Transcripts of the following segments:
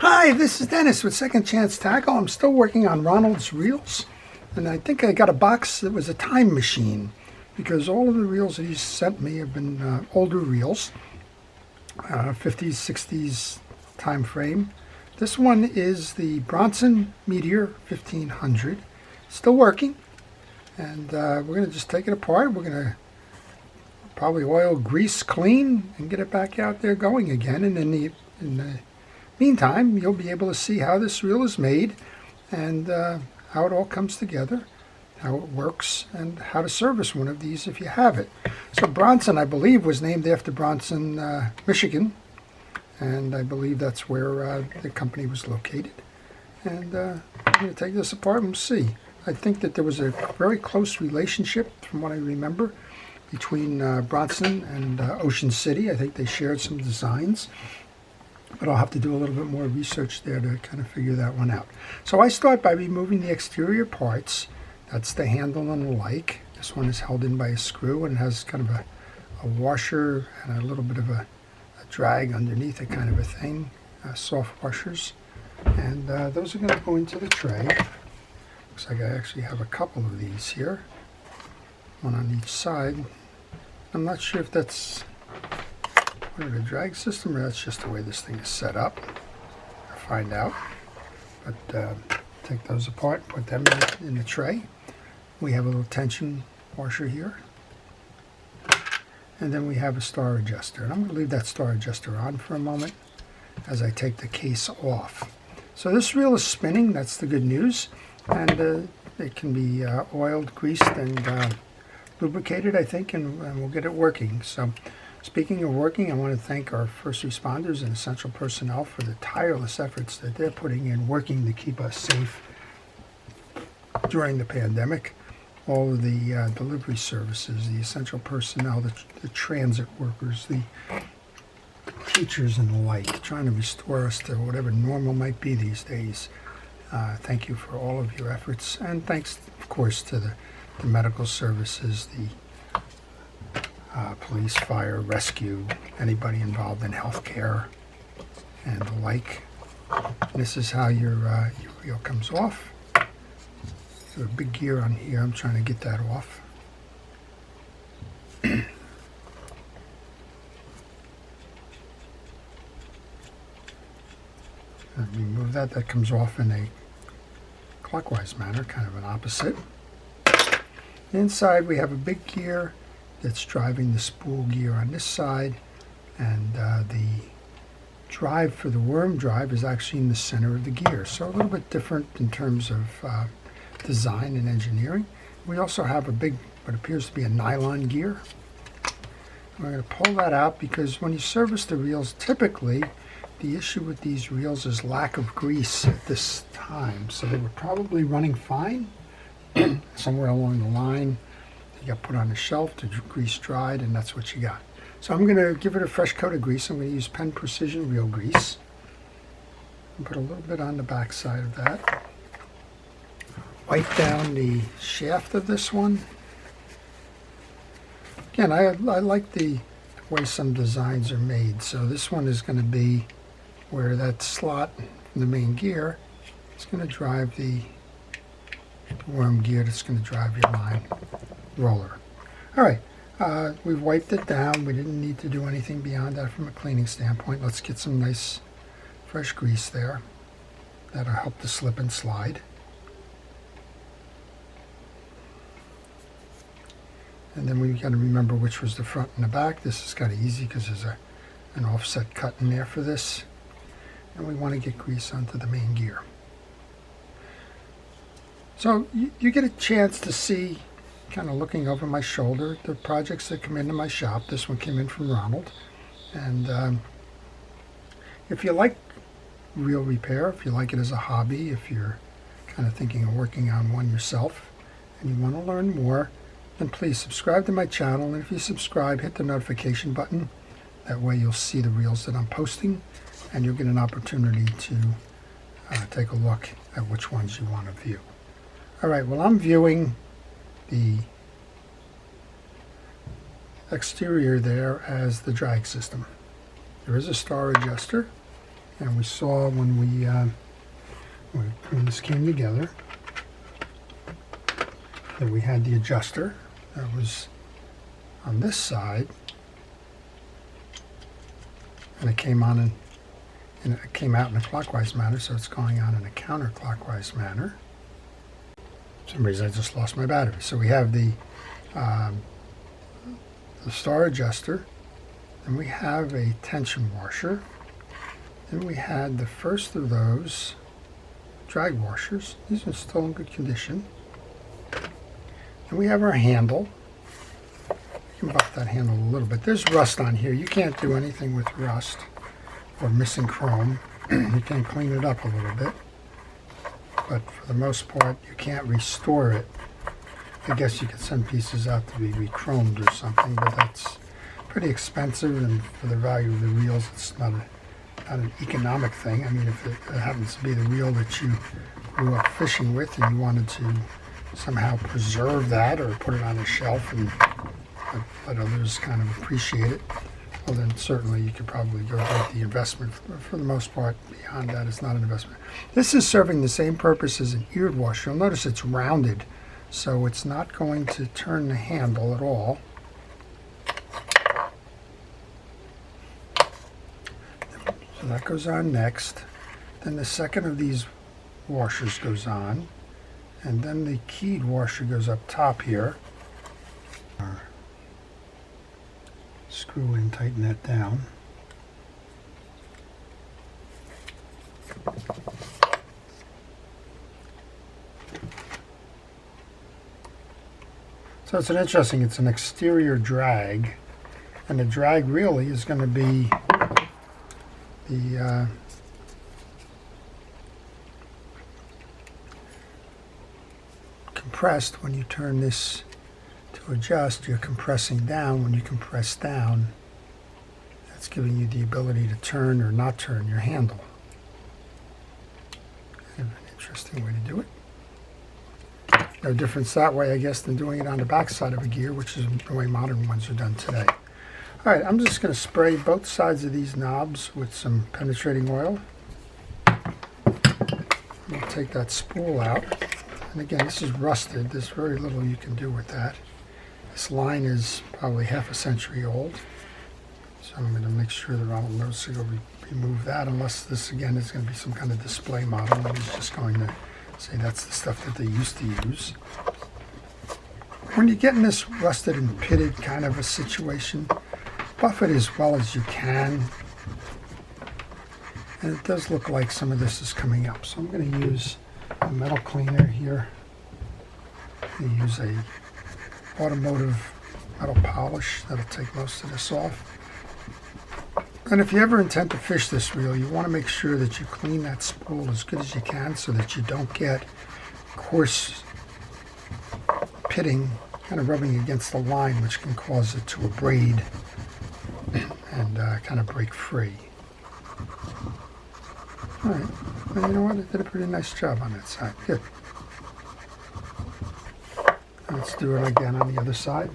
Hi, this is Dennis with Second Chance Tackle. I'm still working on Ronald's reels, and I think I got a box that was a time machine because all of the reels that he's sent me have been older reels, 50s, 60s time frame. This one is the Bronson Meteor 1500. Still working, and we're going to just take it apart. We're going to probably oil, grease, clean, and get it back out there going again. And in the meantime, you'll be able to see how this reel is made and how it all comes together, how it works, and how to service one of these if you have it. So Bronson, I believe, was named after Bronson, Michigan, and I believe that's where the company was located. And I'm going to take this apart and see. I think that there was a very close relationship, from what I remember, between Bronson and Ocean City. I think they shared some designs, but I'll have to do a little bit more research there to kind of figure that one out. So I start by removing the exterior parts. That's the handle and the like. This one is held in by a screw and has kind of a washer and a little bit of a drag underneath it, kind of a thing, soft washers. And those are going to go into the tray. Looks like I actually have a couple of these here, one on each side. I'm not sure if that's part of the drag system or that's just the way this thing is set up. I'll find out. But take those apart, put them in the tray. We have a little tension washer here. And then we have a star adjuster. And I'm going to leave that star adjuster on for a moment as I take the case off. So this reel is spinning, that's the good news. And it can be oiled, greased, and lubricated, I think, and we'll get it working. So speaking of working, I want to thank our first responders and essential personnel for the tireless efforts that they're putting in working to keep us safe during the pandemic. All of the delivery services, the essential personnel, the transit workers, the teachers and the like, trying to restore us to whatever normal might be these days. Thank you for all of your efforts, and thanks, of course, to the medical services, the police, fire, rescue, anybody involved in healthcare and the like. This is how your reel comes off. There's a big gear on here. I'm trying to get that off. Remove that. That comes off in a clockwise manner, kind of an opposite. Inside we have a big gear that's driving the spool gear on this side, and the drive for the worm drive is actually in the center of the gear. So a little bit different in terms of design and engineering. We also have a big, what appears to be a nylon gear. We're going to pull that out because when you service the reels, typically the issue with these reels is lack of grease at this time. So they were probably running fine. Somewhere along the line, they got put on the shelf, the grease dried, and that's what you got. So I'm going to give it a fresh coat of grease. I'm going to use Penn Precision Reel Grease. And put a little bit on the back side of that. Wipe down the shaft of this one. Again, I like the way some designs are made. So this one is going to be where that slot in the main gear is going to drive the worm gear that's going to drive your line roller. All right, we've wiped it down. We didn't need to do anything beyond that from a cleaning standpoint. Let's get some nice fresh grease there. That'll help the slip and slide. And then we've got to remember which was the front and the back. This is kind of easy because there's an offset cut in there for this. And we want to get grease onto the main gear. So you get a chance to see, kind of looking over my shoulder, the projects that come into my shop. This one came in from Ronald. And if you like reel repair, if you like it as a hobby, if you're kind of thinking of working on one yourself and you want to learn more, then please subscribe to my channel. And if you subscribe, hit the notification button. That way you'll see the reels that I'm posting, and you'll get an opportunity to take a look at which ones you want to view. All right, well, I'm viewing the exterior there as the drag system. There is a star adjuster, And we saw when this came together that we had the adjuster that was on this side, and it came on and it came out in a clockwise manner, so it's going on in a counterclockwise manner. For some reason I just lost my battery. So we have the star adjuster, and we have a tension washer. Then we had the first of those drag washers. These are still in good condition. And we have our handle. You can buff that handle a little bit. There's rust on here. You can't do anything with rust or missing chrome. You can clean it up a little bit, but for the most part you can't restore it. I guess you could send pieces out to be re-chromed or something, but that's pretty expensive, and for the value of the reels it's not an economic thing. I mean, if it happens to be the reel that you grew up fishing with and you wanted to somehow preserve that or put it on a shelf and let others kind of appreciate it, well then certainly you could probably go with the investment. For the most part, beyond that, it's not an investment. This is serving the same purpose as an eared washer. You'll notice it's rounded, so it's not going to turn the handle at all. So that goes on next. Then the second of these washers goes on, and then the keyed washer goes up top here. Screw in, tighten that down. So it's an exterior drag, and the drag really is going to be the compressed. When you turn this to adjust, you're compressing down. When you compress down, that's giving you the ability to turn or not turn your handle. Kind of an interesting way to do it. No difference that way, I guess, than doing it on the back side of a gear, which is the way modern ones are done today. All right, I'm just going to spray both sides of these knobs with some penetrating oil. We'll take that spool out. And again, this is rusted. There's very little you can do with that. This line is probably half a century old. So I'm going to make sure that Ronald knows to go remove that, unless this, again, is going to be some kind of display model, and he's just going to say that's the stuff that they used to use. When you're getting this rusted and pitted kind of a situation, buff it as well as you can. And it does look like some of this is coming up. So I'm going to use a metal cleaner here. I'm going to use a automotive metal polish that'll take most of this off. And if you ever intend to fish this reel, you want to make sure that you clean that spool as good as you can so that you don't get coarse pitting kind of rubbing against the line, which can cause it to abrade and kind of break free. All right, well, you know what? It did a pretty nice job on that side. Good. Let's do it again on the other side.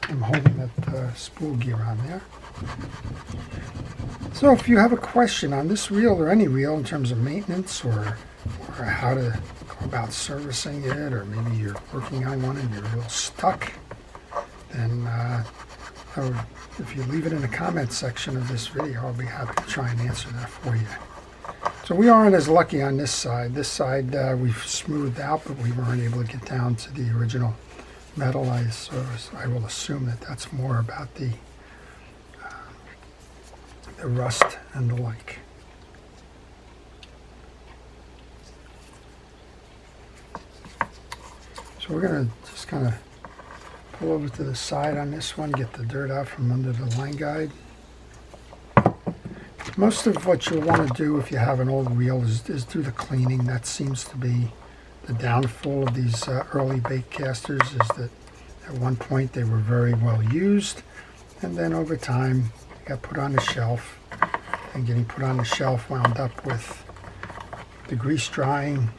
I'm holding that spool gear on there. So if you have a question on this reel or any reel in terms of maintenance or how to go about servicing it, or maybe you're working on one and you're a little stuck, then if you leave it in the comments section of this video, I'll be happy to try and answer that for you. So we aren't as lucky on this side. This side we've smoothed out, but we weren't able to get down to the original metal. So I will assume that that's more about the rust and the like. So we're going to just kind of pull over to the side on this one, get the dirt out from under the line guide. Most of what you'll want to do if you have an old reel is do the cleaning. That seems to be the downfall of these early bait casters, is that at one point they were very well used, and then over time got put on the shelf, and getting put on the shelf wound up with the grease drying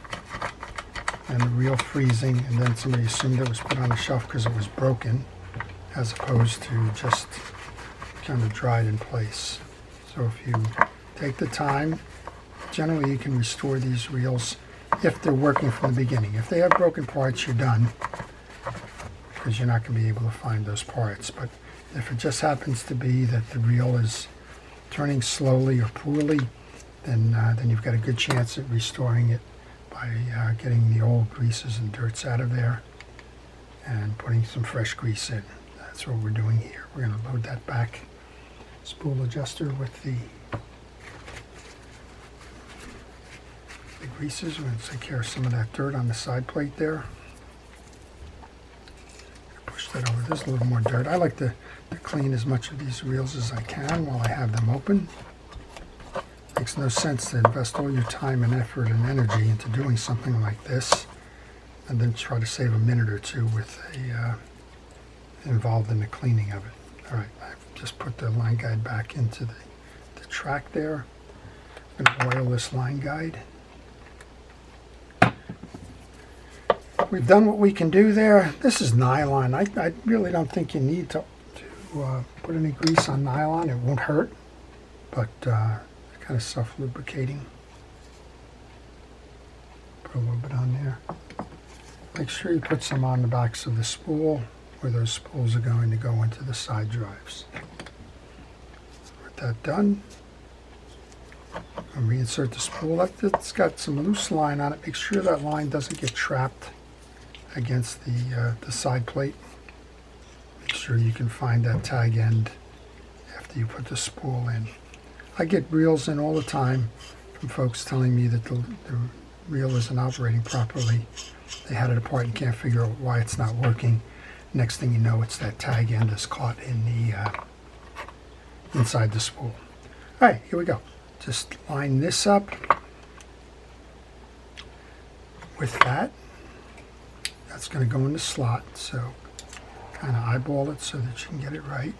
and the reel freezing, and then somebody assumed it was put on the shelf because it was broken, as opposed to just kind of dried in place. So if you take the time. Generally, you can restore these reels if they're working from the beginning. If they have broken parts, you're done, because you're not going to be able to find those parts. But if it just happens to be that the reel is turning slowly or poorly, then you've got a good chance at restoring it by getting the old greases and dirts out of there and putting some fresh grease in. That's what we're doing here. We're going to load that back spool adjuster with the greases. We're going to take care of some of that dirt on the side plate there. Push that over. There's a little more dirt. I like to clean as much of these reels as I can while I have them open. Makes no sense to invest all your time and effort and energy into doing something like this and then try to save a minute or two with involved in the cleaning of it. All right, I've just put the line guide back into the track there. I'm going to oil this line guide. We've done what we can do there. This is nylon. I really don't think you need to put any grease on nylon. It won't hurt, but kind of self-lubricating. Put a little bit on there. Make sure you put some on the backs of the spool where those spools are going to go into the side drives. With that done, I'll reinsert the spool. It's got some loose line on it. Make sure that line doesn't get trapped against the side plate. Make sure you can find that tag end after you put the spool in. I get reels in all the time from folks telling me that the reel isn't operating properly. They had it apart and can't figure out why it's not working. Next thing you know, it's that tag end is caught in the inside the spool. All right, here we go. Just line this up with that. That's going to go in the slot, so kind of eyeball it so that you can get it right.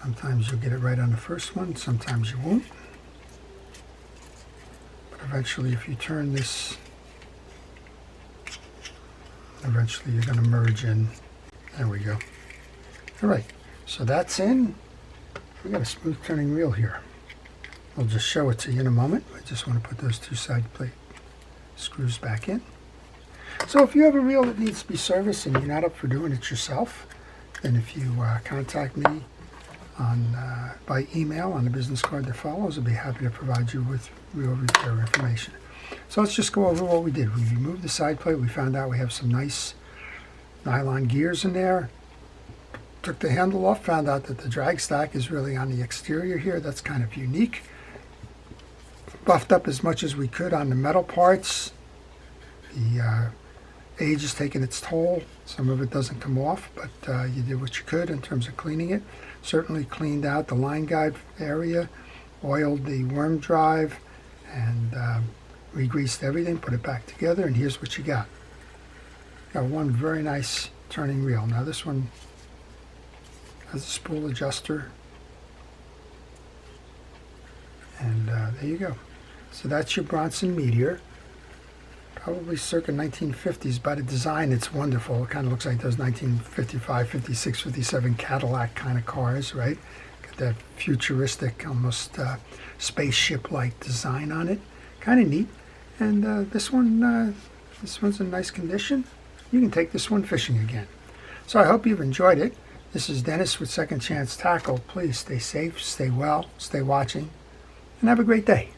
Sometimes you'll get it right on the first one, sometimes you won't. But eventually, if you turn this, eventually you're going to merge in. There we go. All right, so that's in. We got a smooth turning reel here. I'll just show it to you in a moment. I just want to put those two side plate screws back in. So if you have a reel that needs to be serviced and you're not up for doing it yourself, then if you contact me by email on the business card that follows, I'll be happy to provide you with reel repair information. So let's just go over what we did. We removed the side plate. We found out we have some nice nylon gears in there. Took the handle off, found out that the drag stack is really on the exterior here. That's kind of unique. Buffed up as much as we could on the metal parts. The age is taking its toll. Some of it doesn't come off, but you did what you could in terms of cleaning it. Certainly cleaned out the line guide area, oiled the worm drive, and re-greased everything, put it back together, and here's what you got. Got one very nice turning reel. Now this one has a spool adjuster, and there you go. So that's your Bronson Meteor. Probably circa 1950s. By the design, it's wonderful. It kind of looks like those 1955, 56, 57 Cadillac kind of cars, right? Got that futuristic, almost spaceship-like design on it. Kind of neat. And this one's in nice condition. You can take this one fishing again. So I hope you've enjoyed it. This is Dennis with Second Chance Tackle. Please stay safe, stay well, stay watching, and have a great day.